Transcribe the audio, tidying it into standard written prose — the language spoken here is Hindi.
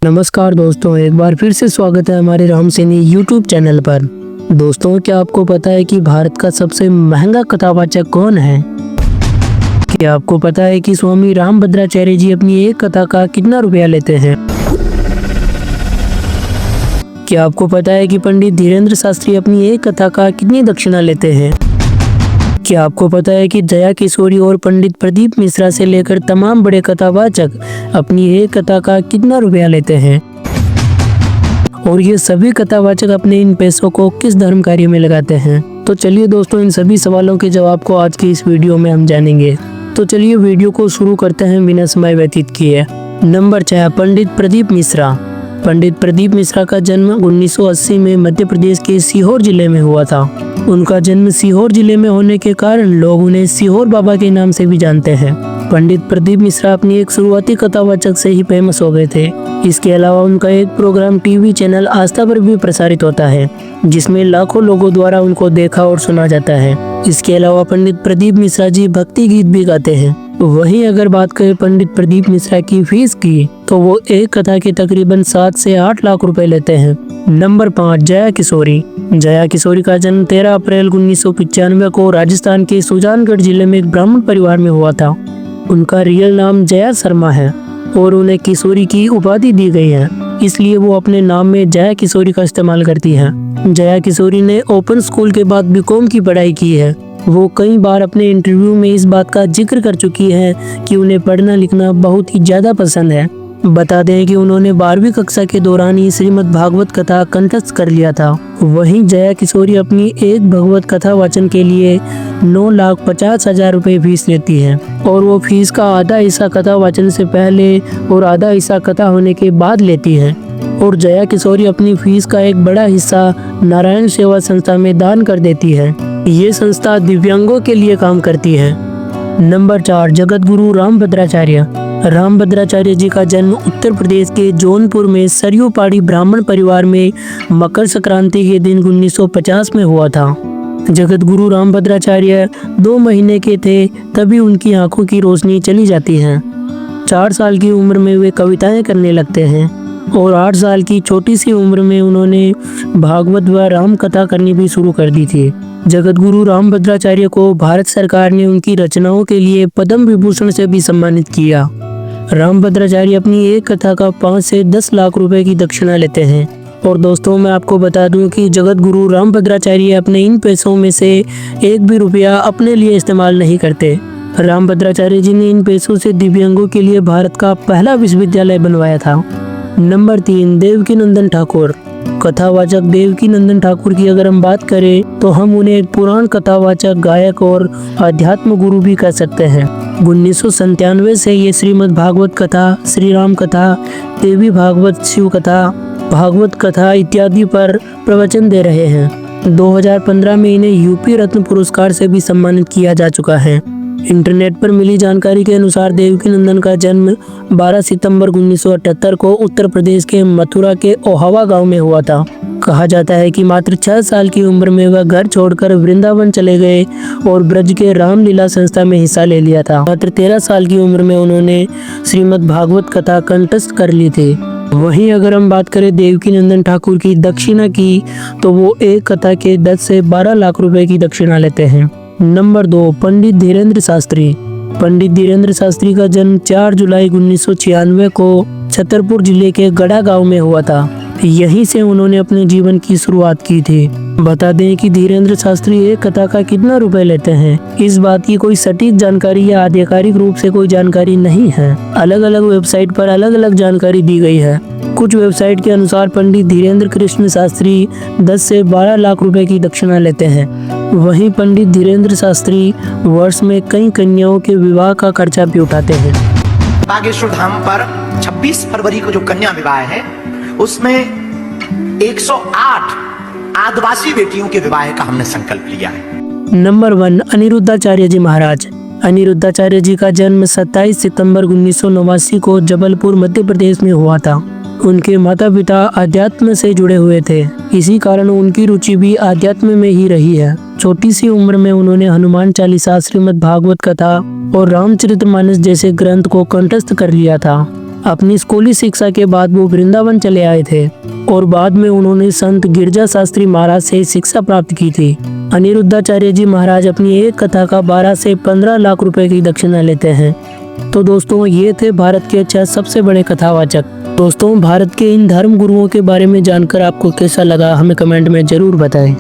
नमस्कार दोस्तों, एक बार फिर से स्वागत है हमारे राम सैनी यूट्यूब चैनल पर। दोस्तों, क्या आपको पता है कि भारत का सबसे महंगा कथावाचक कौन है? क्या आपको पता है कि स्वामी रामभद्राचार्य जी अपनी एक कथा का कितना रुपया लेते हैं? क्या आपको पता है कि पंडित धीरेन्द्र शास्त्री अपनी एक कथा का कितनी दक्षिणा लेते हैं? क्या आपको पता है कि जया किशोरी और पंडित प्रदीप मिश्रा से लेकर तमाम बड़े कथावाचक अपनी एक कथा का कितना रुपया लेते हैं? और ये सभी कथावाचक अपने इन पैसों को किस धर्म कार्य में लगाते हैं? तो चलिए दोस्तों, इन सभी सवालों के जवाब को आज की इस वीडियो में हम जानेंगे। तो चलिए वीडियो को शुरू करते हैं बिना समय व्यतीत किए। नंबर 6, पंडित प्रदीप मिश्रा। पंडित प्रदीप मिश्रा का जन्म 1980 में मध्य प्रदेश के सीहोर जिले में हुआ था। उनका जन्म सीहोर जिले में होने के कारण लोग उन्हें सीहोर बाबा के नाम से भी जानते हैं। पंडित प्रदीप मिश्रा अपनी एक शुरुआती कथावाचक से ही फेमस हो गए थे। इसके अलावा उनका एक प्रोग्राम टीवी चैनल आस्था पर भी प्रसारित होता है, जिसमें लाखों लोगों द्वारा उनको देखा और सुना जाता है। इसके अलावा पंडित प्रदीप मिश्रा जी भक्ति गीत भी गाते हैं। वहीं अगर बात करें पंडित प्रदीप मिश्रा की फीस की, तो वो एक कथा के तकरीबन 7 से 8 लाख रुपए लेते हैं। नंबर 5, जया किशोरी। जया किशोरी का जन्म 13 अप्रैल 1995 को राजस्थान के सुजानगढ़ जिले में एक ब्राह्मण परिवार में हुआ था। उनका रियल नाम जया शर्मा है और उन्हें किशोरी की उपाधि दी गई है, इसलिए वो अपने नाम में जया किशोरी का इस्तेमाल करती हैं। जया किशोरी ने ओपन स्कूल के बाद बीकॉम की पढ़ाई की है। वो कई बार अपने इंटरव्यू में इस बात का जिक्र कर चुकी है कि उन्हें पढ़ना लिखना बहुत ही ज्यादा पसंद है। बता दें कि उन्होंने 12वीं कक्षा के दौरान ही श्रीमद् भागवत कथा कंठस्थ कर लिया था। वहीं जया किशोरी अपनी एक भगवत कथा वाचन के लिए 9,50,000 रुपए फीस लेती है और वो फीस का आधा हिस्सा कथा वाचन से पहले और आधा हिस्सा कथा होने के बाद लेती है। और जया किशोरी अपनी फीस का एक बड़ा हिस्सा नारायण सेवा संस्था में दान कर देती है। ये संस्था दिव्यांगों के लिए काम करती है। नंबर 4, जगत गुरु रामभद्राचार्य। रामभद्राचार्य जी का जन्म उत्तर प्रदेश के जौनपुर में सरयू पहाड़ी ब्राह्मण परिवार में मकर संक्रांति के दिन 1950 में हुआ था। जगत गुरु रामभद्राचार्य 2 महीने के थे तभी उनकी आंखों की रोशनी चली जाती है। 4 साल की उम्र में वे कविताएं करने लगते हैं और 8 साल की छोटी सी उम्र में उन्होंने भागवत व राम कथा करनी भी शुरू कर दी थी। जगत गुरु रामभद्राचार्य को भारत सरकार ने उनकी रचनाओं के लिए पद्म विभूषण से भी सम्मानित किया। रामभद्राचार्य अपनी एक कथा का 5 से 10 लाख रुपए की दक्षिणा लेते हैं। और दोस्तों, मैं आपको बता दूं कि जगत गुरु रामभद्राचार्य अपने इन पैसों में से एक भी रुपया अपने लिए इस्तेमाल नहीं करते। रामभद्राचार्य जी ने इन पैसों से दिव्यांगों के लिए भारत का पहला विश्वविद्यालय बनवाया था। नंबर 3, देवकीनंदन ठाकुर। कथावाचक देवकीनंदन ठाकुर की अगर हम बात करें तो हम उन्हें एक पुराण कथावाचक, गायक और अध्यात्म गुरु भी कह सकते हैं। 1997 से ये श्रीमद् भागवत कथा, श्री राम कथा, देवी भागवत, शिव कथा, भागवत कथा इत्यादि पर प्रवचन दे रहे हैं। 2015 में इन्हें यूपी रत्न पुरस्कार से भी सम्मानित किया जा चुका है। इंटरनेट पर मिली जानकारी के अनुसार देवकीनंदन का जन्म 12 सितंबर 1978 को उत्तर प्रदेश के मथुरा के ओहावा गांव में हुआ था। कहा जाता है कि मात्र 6 साल की उम्र में वह घर छोड़कर वृंदावन चले गए और ब्रज के रामलीला संस्था में हिस्सा ले लिया था। मात्र 13 साल की उम्र में उन्होंने श्रीमद् भागवत कथा कंठस्थ कर ली थी। वहीं अगर हम बात करें देवकीनंदन ठाकुर की दक्षिणा की, तो वो एक कथा के 10 से 12 लाख रुपए की दक्षिणा लेते हैं। नंबर 2, पंडित धीरेन्द्र शास्त्री। पंडित धीरेन्द्र शास्त्री का जन्म 4 जुलाई 1996 को छतरपुर जिले के गढ़ा गांव में हुआ था। यहीं से उन्होंने अपने जीवन की शुरुआत की थी। बता दें कि धीरेन्द्र शास्त्री एक कथा का कितना रुपए लेते हैं, इस बात की कोई सटीक जानकारी या आधिकारिक रूप से कोई जानकारी नहीं है। अलग अलग वेबसाइट पर अलग अलग जानकारी दी गई है। कुछ वेबसाइट के अनुसार पंडित धीरेन्द्र कृष्ण शास्त्री 10 से 12 लाख रुपए की दक्षिणा लेते हैं। वहीं पंडित धीरेन्द्र शास्त्री वर्ष में कई कन्याओं के विवाह का खर्चा भी उठाते हैं। बागेश्वर धाम पर 26 फरवरी को जो कन्या विवाह है, उसमें 108 आदिवासी बेटियों के विवाह का हमने संकल्प लिया है। नंबर 1, अनिरुद्धाचार्य जी महाराज। अनिरुद्धाचार्य जी का जन्म 27 सितंबर 1989 को जबलपुर मध्य प्रदेश में हुआ था। उनके माता पिता अध्यात्म से जुड़े हुए थे, इसी कारण उनकी रुचि भी अध्यात्म में ही रही है। छोटी सी उम्र में उन्होंने हनुमान चालीसा, श्रीमद् भागवत कथा और रामचरितमानस जैसे ग्रंथ को कंठस्थ कर लिया था। अपनी स्कूली शिक्षा के बाद वो वृंदावन चले आए थे और बाद में उन्होंने संत गिरजा शास्त्री महाराज से शिक्षा प्राप्त की थी। अनिरुद्धाचार्य जी महाराज अपनी एक कथा का 12 से 15 लाख रुपए की दक्षिणा लेते हैं। तो दोस्तों ये थे भारत के 6 सबसे बड़े कथावाचक। दोस्तों भारत के इन धर्म गुरुओं के बारे में जानकर आपको कैसा लगा हमें कमेंट में जरूर बताएं।